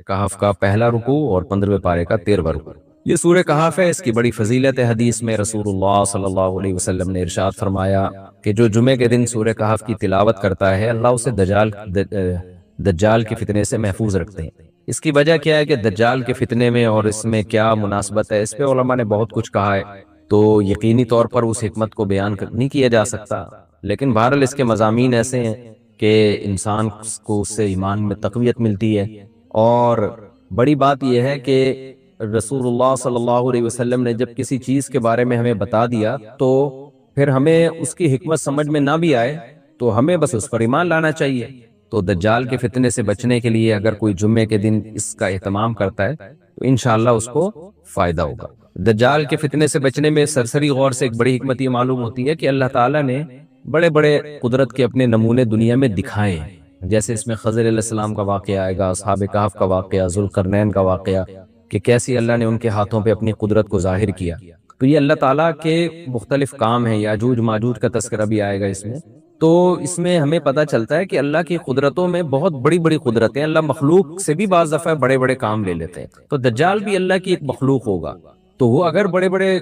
کہف کا پہلا رکوع اور 15ویں پارے کا 13واں رکوع۔ یہ سورہ کہف ہے، اس کی بڑی فضیلت ہے۔ حدیث میں رسول اللہ صلی اللہ علیہ وسلم نے ارشاد فرمایا کہ جو جمعے کے دن سورہ کہف کی تلاوت کرتا ہے اللہ اسے دجال کے فتنے سے محفوظ رکھتے ہیں۔ اس کی وجہ کیا ہے کہ دجال کے فتنے میں اور اس میں کیا مناسبت ہے، اس پہ علماء نے بہت کچھ کہا ہے، تو یقینی طور پر اس حکمت کو بیان نہیں کیا جا سکتا، لیکن بہرحال اس کے مضامین ایسے ہیں کہ انسان کو اس سے ایمان میں تقویت ملتی ہے۔ اور بڑی بات یہ ہے کہ رسول اللہ صلی اللہ علیہ وسلم نے جب کسی چیز کے بارے میں ہمیں بتا دیا تو پھر ہمیں اس کی حکمت سمجھ میں نہ بھی آئے تو ہمیں بس اس پر ایمان لانا چاہیے۔ تو دجال کے فتنے سے بچنے کے لیے اگر کوئی جمعے کے دن اس کا اہتمام کرتا ہے تو انشاءاللہ اس کو فائدہ ہوگا۔ دجال کے فتنے سے بچنے میں سرسری غور سے ایک بڑی حکمت یہ معلوم ہوتی ہے کہ اللہ تعالیٰ نے بڑے بڑے قدرت کے اپنے نمونے دنیا میں دکھائے ہیں، جیسے اس میں خضر علیہ السلام کا واقعہ آئے گا، اصحاب کہف کا واقعہ، ذوالقرنین کا واقعہ، کہ کیسی اللہ نے ان کے ہاتھوں پہ اپنی قدرت کو ظاہر کیا۔ تو یہ اللہ تعالیٰ کے مختلف کام ہیں، یاجوج ماجوج کا تذکرہ بھی آئے گا اس میں۔ تو اس میں ہمیں پتہ چلتا ہے کہ اللہ کی قدرتوں میں بہت بڑی بڑی قدرتیں، اللہ مخلوق سے بھی بعض دفعہ بڑے بڑے کام لے لیتے ہیں۔ تو دجال بھی اللہ کی ایک مخلوق ہوگا، تو وہ اگر بڑے بڑے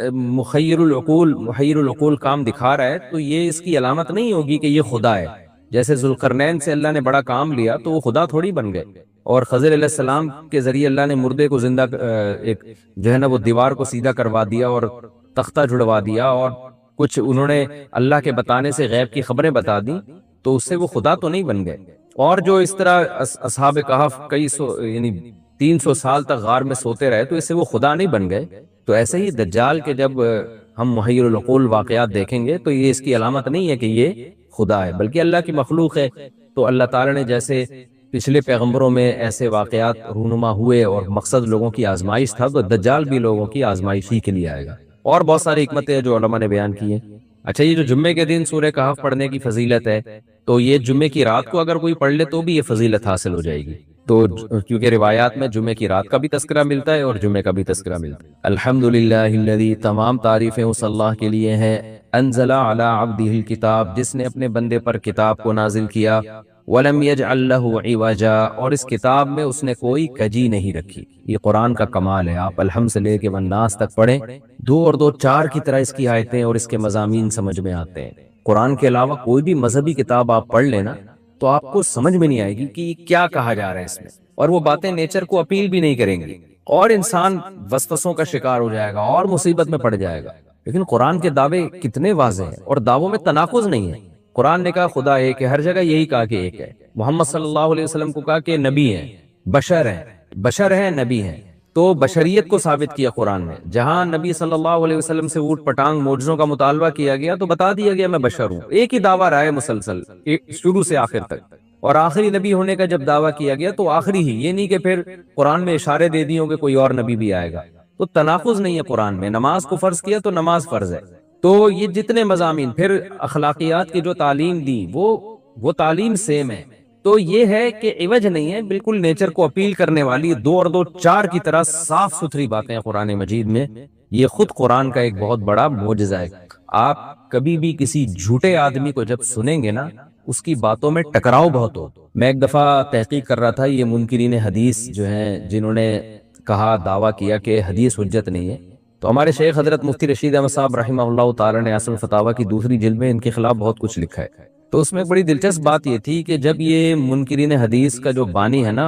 محیر العقول کام دکھا رہا ہے تو یہ اس کی علامت نہیں ہوگی کہ یہ خدا ہے۔ جیسے ذوالقرنین سے اللہ نے بڑا کام لیا تو وہ خدا تھوڑی بن گئے، اور خضر علیہ السلام کے ذریعے اللہ نے مردے کو زندہ ایک جو ہے نا وہ دیوار کو سیدھا کروا دیا اور تختہ جڑوا دیا، اور کچھ انہوں نے اللہ کے بتانے سے غیب کی خبریں بتا دی، تو اس سے وہ خدا تو نہیں بن گئے۔ اور جو اس طرح اصحاب کہف کئی سو یعنی 300 سال تک غار میں سوتے رہے تو اس سے وہ خدا نہیں بن گئے۔ تو ایسے ہی دجال کے جب ہم محیر العقول واقعات دیکھیں گے تو یہ اس کی علامت نہیں ہے کہ یہ خدا ہے، بلکہ اللہ کی مخلوق ہے۔ تو اللہ تعالیٰ نے جیسے پچھلے پیغمبروں میں ایسے واقعات رونما ہوئے اور مقصد لوگوں کی آزمائش تھا، تو دجال بھی لوگوں کی آزمائش ہی کے لیے آئے گا۔ اور بہت ساری حکمتیں جو علماء نے بیان کی ہیں۔ اچھا، یہ جو جمعے کے دن سورہ کہف پڑھنے کی فضیلت ہے، تو یہ جمعے کی رات کو اگر کوئی پڑھ لے تو بھی یہ فضیلت حاصل ہو جائے گی، تو کیونکہ روایات میں جمعے کی رات کا بھی تذکرہ ملتا ہے اور جمعے کا بھی تذکرہ ملتا ہے۔ الحمدللہ الذی، تمام تعریفیں اس اللہ کے لیے ہیں، انزل علی عبدہ الکتاب، جس نے اپنے بندے پر کتاب کو نازل کیا، وَلَمْ يَجْعَلْ لَهُ عِوَجًا، اور اس کتاب میں اس نے کوئی کجی نہیں رکھی۔ یہ قرآن کا کمال ہے، آپ الحمد سے لے کے والناس تک پڑھیں، 2 اور 2 4 کی طرح اس کی آیتیں اور اس کے مضامین سمجھ میں آتے ہیں۔ قرآن کے علاوہ کوئی بھی مذہبی کتاب آپ پڑھ لینا تو آپ کو سمجھ میں نہیں آئے گی کہ کیا کہا جا رہا ہے اس میں، اور وہ باتیں نیچر کو اپیل بھی نہیں کریں گی، اور انسان وسوسوں کا شکار ہو جائے گا اور مصیبت میں پڑ جائے گا۔ لیکن قرآن کے دعوے کتنے واضح ہیں، اور دعووں میں تناقض نہیں ہے۔ قرآن نے کہا خدا ایک ہے، ہر جگہ یہی کہا کہ ایک ہے۔ محمد صلی اللہ علیہ وسلم کو کہا کہ نبی ہیں، بشر ہیں، نبی ہیں، تو بشریت کو ثابت کیا قرآن نے۔ جہاں نبی صلی اللہ علیہ وسلم سے اوٹ پٹانگ معجزوں کا مطالبہ کیا گیا تو بتا دیا گیا میں بشر ہوں۔ ایک ہی دعویٰ رہا ہے مسلسل شروع سے آخر تک، اور آخری نبی ہونے کا جب دعویٰ کیا گیا تو آخری ہی، یہ نہیں کہ پھر قرآن میں اشارے دے دیے کہ کوئی اور نبی بھی آئے گا۔ تو تناقض نہیں ہے قرآن میں، نماز کو فرض کیا تو نماز فرض ہے۔ تو یہ جتنے مضامین، پھر اخلاقیات کی جو تعلیم دی وہ تعلیم سیم ہے۔ تو یہ ہے کہ عوج نہیں ہے، بالکل نیچر کو اپیل کرنے والی 2 اور 2 4 کی طرح صاف ستھری باتیں قرآن مجید میں۔ یہ خود قرآن کا ایک بہت بڑا معجزہ ہے۔ آپ کبھی بھی کسی جھوٹے آدمی کو جب سنیں گے نا، اس کی باتوں میں ٹکراؤ بہت ہو۔ میں ایک دفعہ تحقیق کر رہا تھا، یہ منکرین حدیث جو ہیں جنہوں نے کہا دعویٰ کیا کہ حدیث حجت نہیں ہے، تو ہمارے شیخ حضرت مفتی رشید احمد صاحب رحمہ اللہ تعالی نے اصل فتاویٰ کی 2 جلد میں ان کے خلاف بہت کچھ لکھا ہے۔ تو اس میں بڑی دلچسپ بات یہ تھی کہ جب یہ منکرین حدیث کا جو بانی ہے نا،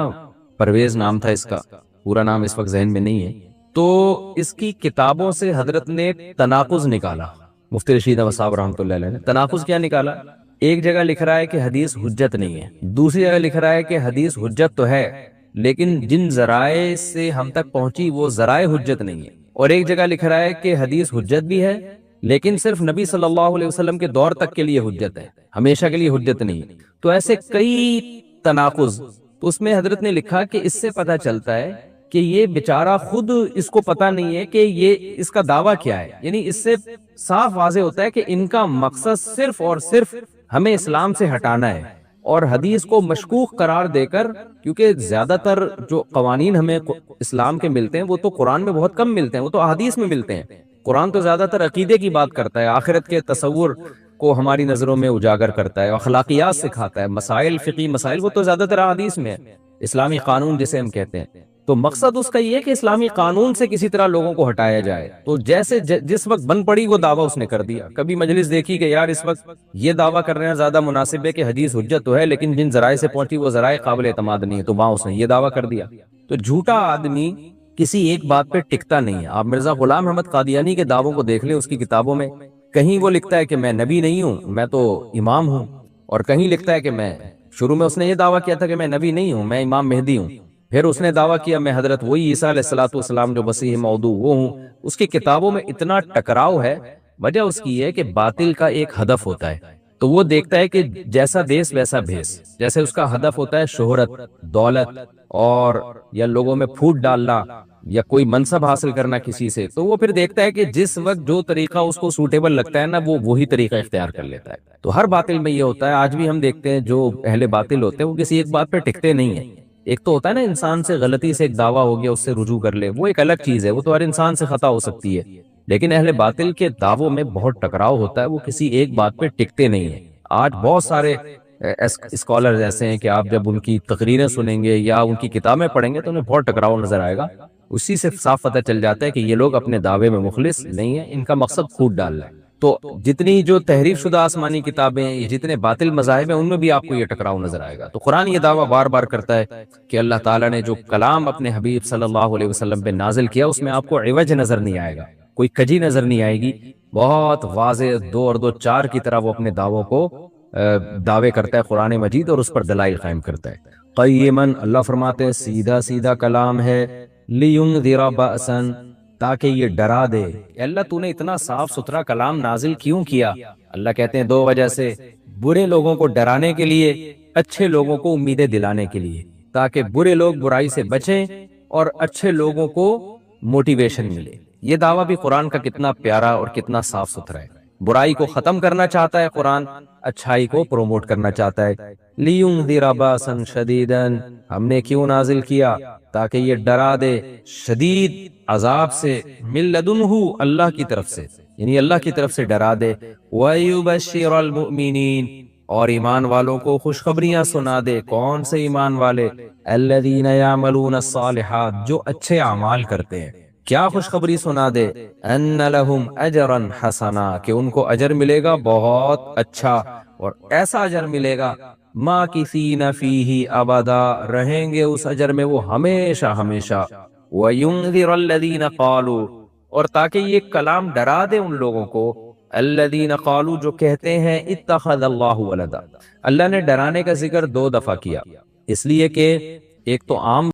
پرویز نام تھا اس کا، پورا نام اس وقت ذہن میں نہیں ہے، تو اس کی کتابوں سے حضرت نے تناقض نکالا۔ مفتی رشید احمد صاحب رحمۃ اللہ علیہ نے تناقض کیا نکالا؟ ایک جگہ لکھ رہا ہے کہ حدیث حجت نہیں ہے، دوسری جگہ لکھ رہا ہے کہ حدیث حجت تو ہے لیکن جن ذرائع سے ہم تک پہنچی وہ ذرائع حجت نہیں ہے، اور ایک جگہ لکھ رہا ہے کہ حدیث حجت بھی ہے لیکن صرف نبی صلی اللہ علیہ وسلم کے دور تک کے لیے حجت ہے، ہمیشہ کے لیے حجت نہیں۔ تو ایسے کئی تناقض، تو اس میں حضرت نے لکھا کہ اس سے پتہ چلتا ہے کہ یہ بیچارہ خود اس کو پتہ نہیں ہے کہ یہ اس کا دعویٰ کیا ہے، یعنی اس سے صاف واضح ہوتا ہے کہ ان کا مقصد صرف اور صرف ہمیں اسلام سے ہٹانا ہے، اور حدیث کو مشکوک قرار دے کر، کیونکہ زیادہ تر جو قوانین ہمیں اسلام کے ملتے ہیں وہ تو قرآن میں بہت کم ملتے ہیں، وہ تو احادیث میں ملتے ہیں۔ قرآن تو زیادہ تر عقیدے کی بات کرتا ہے، آخرت کے تصور کو ہماری نظروں میں اجاگر کرتا ہے، اخلاقیات سکھاتا ہے، مسائل فقہی مسائل وہ تو زیادہ تر احادیث میں ہے۔ اسلامی قانون جسے ہم کہتے ہیں، تو مقصد اس کا یہ ہے کہ اسلامی قانون سے کسی طرح لوگوں کو ہٹایا جائے۔ تو جیسے جس وقت بن پڑی وہ دعویٰ اس نے کر دیا۔ کبھی مجلس دیکھی کہ یار اس وقت یہ دعویٰ کر رہے ہیں زیادہ مناسب ہے کہ حدیث حجت تو ہے، لیکن جن ذرائع سے پہنچی وہ ذرائع قابل اعتماد نہیں ہے، تو وہاں اس نے یہ دعویٰ کر دیا۔ تو جھوٹا آدمی کسی ایک بات پہ ٹکتا نہیں ہے۔ آپ مرزا غلام احمد قادیانی کے دعووں کو دیکھ لیں، اس کی کتابوں میں کہیں وہ لکھتا ہے کہ میں نبی نہیں ہوں، میں تو امام ہوں، اور کہیں لکھتا ہے کہ میں شروع میں اس نے یہ دعویٰ کیا تھا کہ میں نبی نہیں ہوں، میں امام مہدی ہوں، پھر اس نے دعویٰ کیا میں حضرت وہی عیسیٰ علیہ الصلوۃ والسلام جو مسیح موعود وہ ہوں۔ اس کی کتابوں میں اتنا ٹکراؤ ہے، وجہ اس کی ہے کہ باطل کا ایک ہدف ہوتا ہے، تو وہ دیکھتا ہے کہ جیسا دیس ویسا بھیس۔ جیسے اس کا ہدف ہوتا ہے شہرت، دولت، اور یا لوگوں میں پھوٹ ڈالنا، یا کوئی منصب حاصل کرنا کسی سے، تو وہ پھر دیکھتا ہے کہ جس وقت جو طریقہ اس کو سوٹیبل لگتا ہے نا، وہ وہی طریقہ اختیار کر لیتا ہے۔ تو ہر باطل میں یہ ہوتا ہے۔ آج بھی ہم دیکھتے ہیں جو اہل باطل ہوتے ہیں وہ کسی ایک بات پہ ٹکتے نہیں ہیں۔ ایک تو ہوتا ہے نا انسان سے غلطی سے ایک دعویٰ ہو گیا اس سے رجوع کر لے، وہ ایک الگ چیز ہے، وہ تو ہر انسان سے خطا ہو سکتی ہے، لیکن اہل باطل کے دعووں میں بہت ٹکراؤ ہوتا ہے، وہ کسی ایک بات پہ ٹکتے نہیں ہیں۔ آج بہت سارے اسکالرز ایسے ہیں کہ آپ جب ان کی تقریریں سنیں گے یا ان کی کتابیں پڑھیں گے تو انہیں بہت ٹکراؤ نظر آئے گا۔ اسی سے صاف پتہ چل جاتا ہے کہ یہ لوگ اپنے دعوے میں مخلص نہیں ہیں، ان کا مقصد پھوٹ ڈالنا ہے۔ تو جتنی جو تحریف شدہ آسمانی کتابیں، جتنے باطل مذاہب ہیں، ان میں بھی آپ کو یہ ٹکراؤ نظر آئے گا۔ تو قرآن یہ دعویٰ بار بار کرتا ہے کہ اللہ تعالیٰ نے جو کلام اپنے حبیب صلی اللہ علیہ وسلم پہ نازل کیا اس میں آپ کو عوج نظر نہیں آئے گا، کوئی کجی نظر نہیں آئے گی، بہت واضح 2 اور 2 4 کی طرح وہ اپنے دعووں کو دعوے کرتا ہے قرآن مجید، اور اس پر دلائل قائم کرتا ہے۔ قیماً، اللہ فرماتے ہیں سیدھا سیدھا کلام ہے، لِيُنذِرَ بَأْسًا، تاکہ یہ ڈرا دے۔ کہ اللہ تو نے اتنا صاف ستھرا کلام نازل کیوں کیا؟ اللہ کہتے ہیں 2 وجہ سے، برے لوگوں کو ڈرانے کے لیے، اچھے لوگوں کو امیدیں دلانے کے لیے، تاکہ برے لوگ برائی سے بچیں اور اچھے لوگوں کو موٹیویشن ملے۔ یہ دعویٰ بھی قرآن کا کتنا پیارا اور کتنا صاف ستھرا ہے۔ برائی کو ختم کرنا چاہتا ہے قرآن، اچھائی کو پروموٹ کرنا چاہتا ہے۔ لِيُنذِرَ بَأْسًا شَدِيدًا، ہم نے کیوں نازل کیا؟ تاکہ یہ ڈرا دے شدید عذاب سے، من لدنہ، اللہ کی طرف سے، یعنی اللہ کی طرف سے ڈرا دے۔ وَيُبَشِّرَ الْمُؤْمِنِينَ، اور ایمان والوں کو خوشخبریاں سنا دے۔ کون سے ایمان والے؟ الَّذِينَ يَعْمَلُونَ الصَّالِحَاتِ، جو اچھے اعمال کرتے ہیں۔ کیا خوشخبری سنا دے؟ ان لہم اجرا حسنا، کہ ان کو اجر ملے گا بہت اچھا، اور ایسا اجر ملے گا ماکثین فیہ ابدا، رہیں گے اس اجر میں وہ ہمیشہ ہمیشہ۔ وینذر الذین قالوا، اور تاکہ یہ کلام ڈرا دے ان لوگوں کو، الذین قالوا، جو کہتے ہیں اتخذ اللہ ولدا۔ اللہ نے ڈرانے کا ذکر 2 دفعہ کیا، اس لیے کہ ایک تو عام